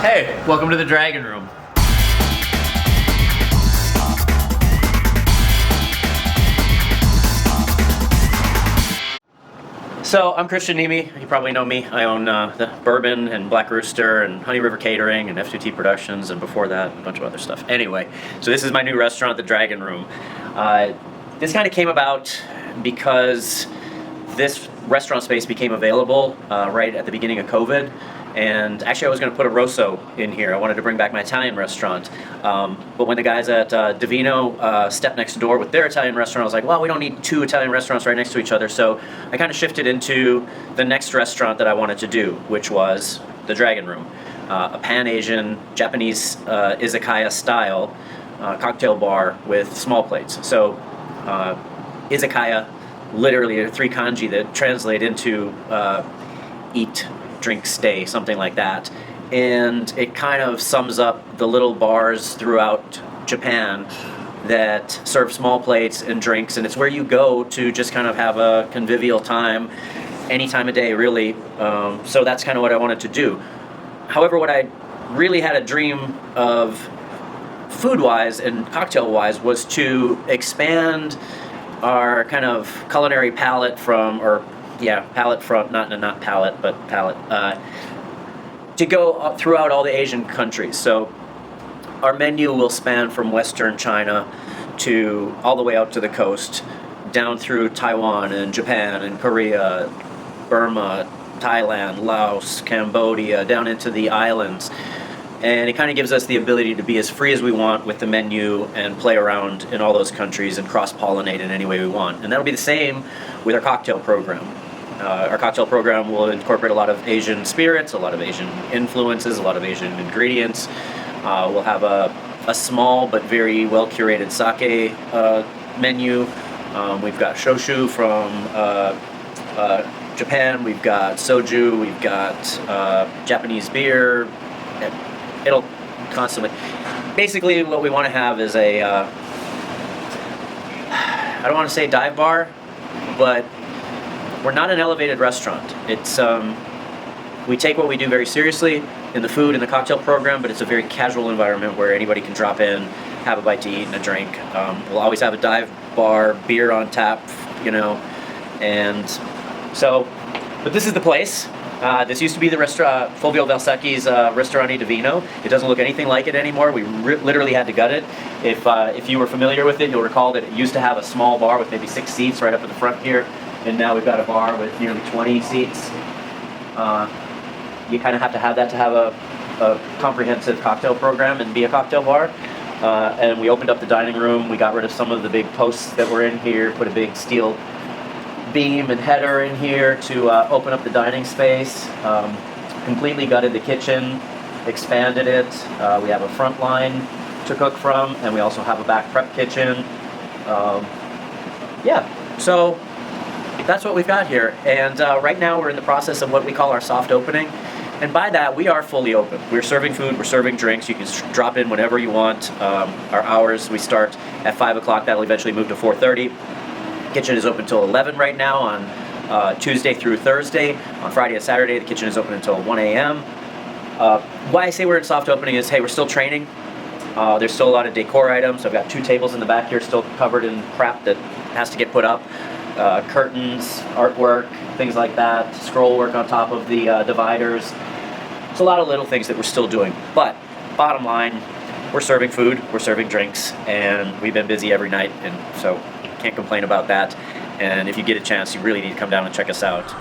Hey, welcome to the Dragon Room. So, I'm Kristian Niemi. You probably know me. I own the Bourbon and Black Rooster and Honey River Catering and F2T Productions, and before that, a bunch of other stuff. Anyway, so this is my new restaurant, the Dragon Room. This kind of came about because this restaurant space became available right at the beginning of COVID. And actually, I was going to put a Rosso in here. I wanted to bring back my Italian restaurant. But when the guys at Divino stepped next door with their Italian restaurant, I was like, well, we don't need two Italian restaurants right next to each other. So I kind of shifted into the next restaurant that I wanted to do, which was the Dragon Room. A Pan-Asian, Japanese izakaya style cocktail bar with small plates. So izakaya, literally are three kanji that translate into eat, drink, stay, something like that. And it kind of sums up the little bars throughout Japan that serve small plates and drinks, and it's where you go to just kind of have a convivial time any time of day, really. So that's kind of what I wanted to do. However, what I really had a dream of food-wise and cocktail-wise was to expand our kind of culinary palette from, not palette, but palette, to go throughout all the Asian countries. So our menu will span from Western China to all the way out to the coast, down through Taiwan and Japan and Korea, Burma, Thailand, Laos, Cambodia, down into the islands. And it kind of gives us the ability to be as free as we want with the menu and play around in all those countries and cross-pollinate in any way we want. And that'll be the same with our cocktail program. Our cocktail program will incorporate a lot of Asian spirits, a lot of Asian influences, a lot of Asian ingredients. We'll have a small but very well-curated sake menu. We've got shoshu from Japan. We've got soju. We've got Japanese beer. It'll constantly... Basically, what we want to have is a... I don't want to say dive bar, but we're not an elevated restaurant. It's we take what we do very seriously in the food and the cocktail program, but it's a very casual environment where anybody can drop in, have a bite to eat and a drink. We'll always have a dive bar, beer on tap, and so. But this is the place. This used to be the restaurant, Fulvio Valsecchi's Restaurante Divino. It doesn't look anything like it anymore. We literally had to gut it. If you were familiar with it, you'll recall that it used to have a small bar with maybe 6 seats right up at the front here. And now we've got a bar with nearly 20 seats. You kind of have to have that to have a comprehensive cocktail program and be a cocktail bar. And we opened up the dining room. We got rid of some of the big posts that were in here, put a big steel beam and header in here to open up the dining space. Completely gutted the kitchen, expanded it. We have a front line to cook from, and we also have a back prep kitchen. So that's what we've got here. And right now we're in the process of what we call our soft opening. And by that, we are fully open. We're serving food, we're serving drinks. You can drop in whenever you want. Our hours, we start at 5 o'clock. That'll eventually move to 4:30. Kitchen is open until 11 right now on Tuesday through Thursday. On Friday and Saturday, the kitchen is open until 1 a.m. Why I say we're in soft opening is, hey, we're still training. There's still a lot of decor items. I've got 2 tables in the back here still covered in crap that has to get put up. Curtains, artwork, things like that, scroll work on top of the dividers. It's a lot of little things that we're still doing. But bottom line, we're serving food, we're serving drinks, and we've been busy every night, and so can't complain about that. And if you get a chance, you really need to come down and check us out.